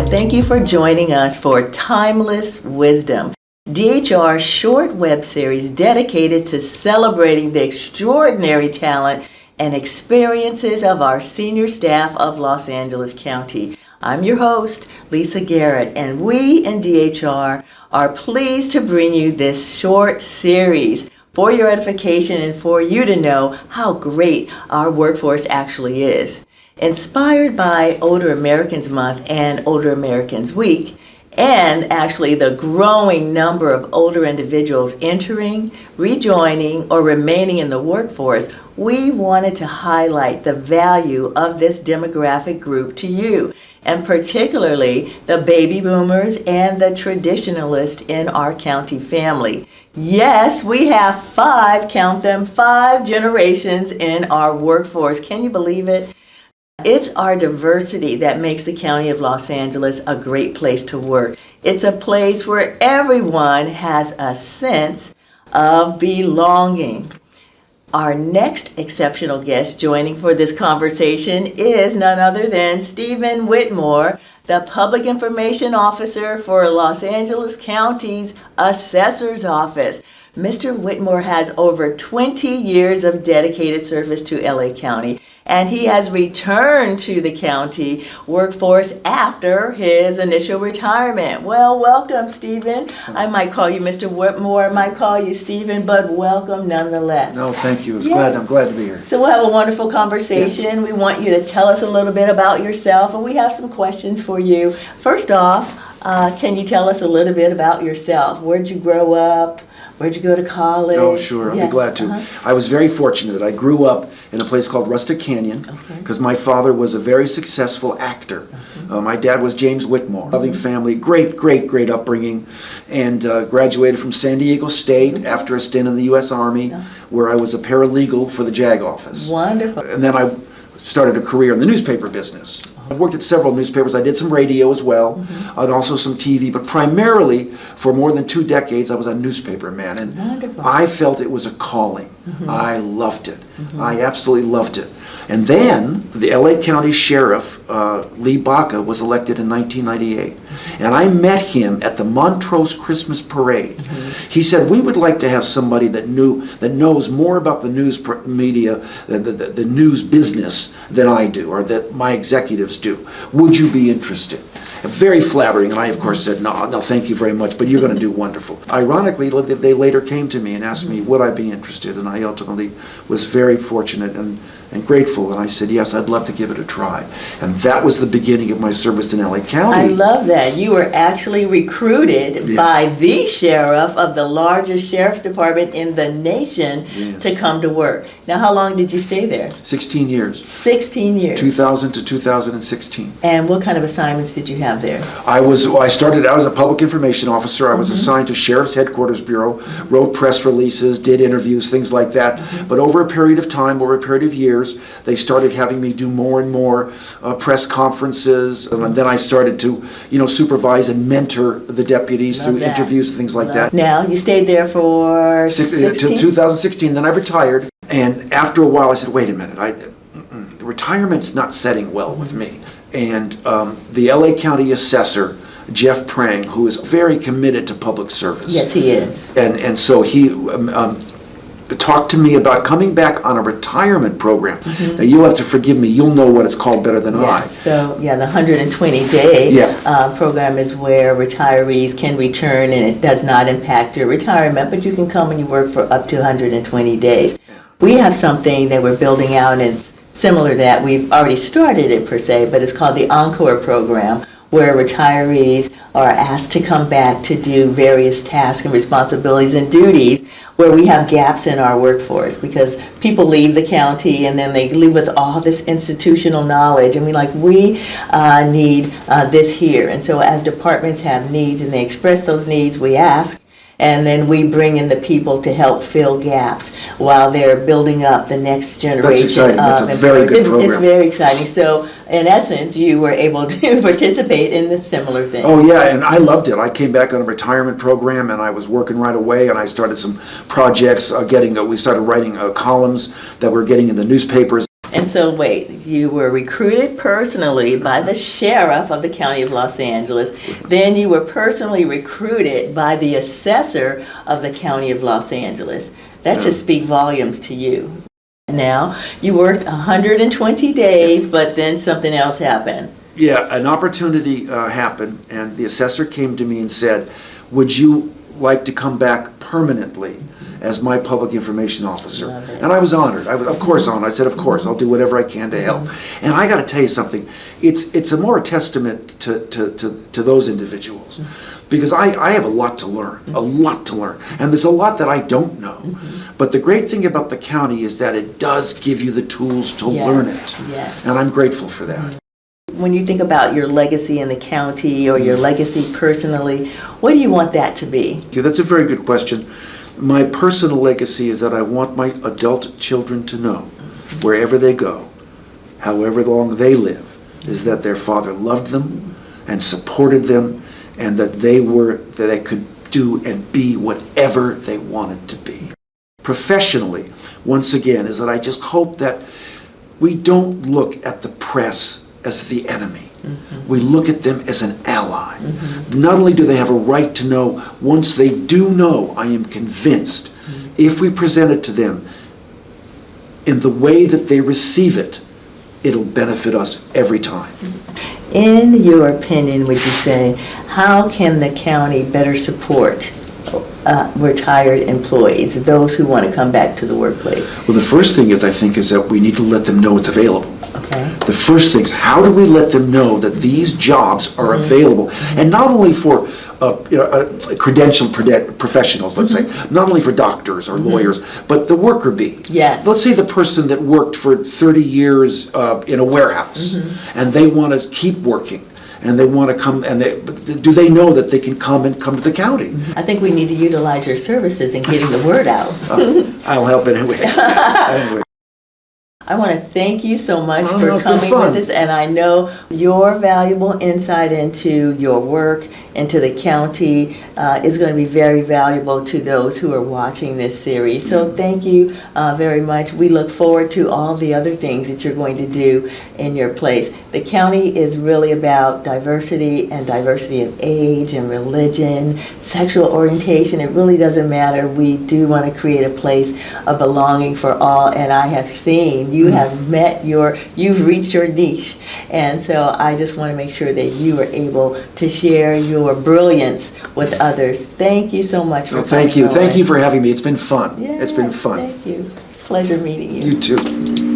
Thank you for joining us for Timeless Wisdom, DHR's short web series dedicated to celebrating the extraordinary talent and experiences of our senior staff of Los Angeles County. I'm your host, Lisa Garrett, and we in DHR are pleased to bring you this short series for your edification and for you to know how great our workforce actually is. Inspired by Older Americans Month and Older Americans Week, and actually the growing number of older individuals entering, rejoining, or remaining in the workforce, we wanted to highlight the value of this demographic group to you, and particularly the baby boomers and the traditionalists in our county family. Yes, we have five generations in our workforce. Can you believe it? It's our diversity that makes the County of Los Angeles a great place to work. It's a place where everyone has a sense of belonging. Our next exceptional guest joining for this conversation is none other than Stephen Whitmore, the Public Information Officer for Los Angeles County's Assessor's Office. Mr. Whitmore has over 20 years of dedicated service to LA County, and he has returned to the county workforce after his initial retirement. Well, welcome, Stephen. I might call you Mr. Whitmore, I might call you Stephen, but welcome nonetheless. No, thank you. I'm glad to be here. So we'll have a wonderful conversation. Yes. We want you to tell us a little bit about yourself, and we have some questions for you. First off, can you tell us a little bit about yourself? Where'd you grow up? Where'd you go to college? Oh, sure. I'll be glad to. I was very fortunate. I grew up in a place called Rustic Canyon because my father was a very successful actor. My dad was James Whitmore. Loving family, great upbringing, and graduated from San Diego State after a stint in the U.S. Army where I was a paralegal for the JAG office. Wonderful. And then I started a career in the newspaper business. I worked at several newspapers. I did some radio as well, and also some TV, but primarily for more than 2 decades I was a newspaper man, and Wonderful. I felt it was a calling. I loved it. I absolutely loved it. And then the LA County Sheriff, Lee Baca, was elected in 1998, and I met him at the Montrose Christmas Parade. He said, we would like to have somebody that knows more about the news media, the news business than I do, or that my executives do. Would you be interested? Very flattering, and I of course said, no, thank you very much, but you're going to do wonderful. Ironically, they later came to me and asked me would I be interested, and I ultimately was very fortunate and grateful, and I said, yes, I'd love to give it a try. And that was the beginning of my service in LA County. I love that. You were actually recruited by the sheriff of the largest sheriff's department in the nation to come to work. Now, how long did you stay there? 16 years. 16 years. 2000 to 2016. And what kind of assignments did you have there? I started out as a public information officer. I was assigned to Sheriff's Headquarters Bureau, wrote press releases, did interviews, things like that. But over a period of time, over a period of years, they started having me do more and more press conferences, and then I started to, supervise and mentor the deputies through interviews and things like that. Now, you stayed there for 2016, then I retired, and after a while I said, wait a minute, the retirement's not setting well with me. And the LA County Assessor, Jeff Prang, who is very committed to public service. Yes, he is. And so he talked to me about coming back on a retirement program. Now, you'll have to forgive me. You'll know what it's called better than I. So, the 120-day program is where retirees can return, and it does not impact your retirement, but you can come and you work for up to 120 days. We have something that we're building out, and it's similar to that. We've already started it, per se, but it's called the Encore program, where retirees are asked to come back to do various tasks and responsibilities and duties where we have gaps in our workforce, because people leave the county and then they leave with all this institutional knowledge, and we need this here. And so as departments have needs and they express those needs, we ask, and then we bring in the people to help fill gaps while they're building up the next generation. That's exciting. That's a very good program. It's very exciting. So, in essence, you were able to participate in this similar thing. Oh, yeah, and I loved it. I came back on a retirement program, and I was working right away, and I started some projects, we started writing columns that were getting in the newspapers. And so wait, you were recruited personally by the sheriff of the County of Los Angeles. Then you were personally recruited by the assessor of the County of Los Angeles. That should speak volumes to you. Now, you worked 120 days, but then something else happened. Yeah, an opportunity happened, and the assessor came to me and said, would you like to come back permanently as my public information officer? And I was honored. I was, of course, honored. I said, of course, I'll do whatever I can to help. And I got to tell you something. It's a more testament to those individuals, because I have a lot to learn, and there's a lot that I don't know. But the great thing about the county is that it does give you the tools to learn it, and I'm grateful for that. When you think about your legacy in the county or your legacy personally, what do you want that to be? Yeah, that's a very good question. My personal legacy is that I want my adult children to know, wherever they go, however long they live, is that their father loved them and supported them, and that they could do and be whatever they wanted to be. Professionally, once again, is that I just hope that we don't look at the press as the enemy. We look at them as an ally. Not only do they have a right to know, once they do know, I am convinced, if we present it to them in the way that they receive it, it'll benefit us every time. In your opinion, would you say, how can the county better support retired employees, those who want to come back to the workplace? Well, the first thing is, I think, is that we need to let them know it's available. Okay. The first thing is, how do we let them know that these jobs are available, and not only for credentialed professionals, let's say, not only for doctors or lawyers, but the worker bee. Yes. Let's say the person that worked for 30 years in a warehouse, and they want to keep working, and they want to come, and do they know that they can come to the county? I think we need to utilize your services in getting the word out. I'll help anyway. Anyway. I want to thank you so much for coming with us, and I know your valuable insight into your work, into the county, is going to be very valuable to those who are watching this series. So thank you very much. We look forward to all the other things that you're going to do in your place. The county is really about diversity, and diversity of age and religion, sexual orientation. It really doesn't matter. We do want to create a place of belonging for all, and I have seen you have you've reached your niche, and so I just want to make sure that you are able to share your brilliance with others. Thank you so much for Thank you for having me. It's been fun. Yes, it's been fun. Thank you. Pleasure meeting you. You too.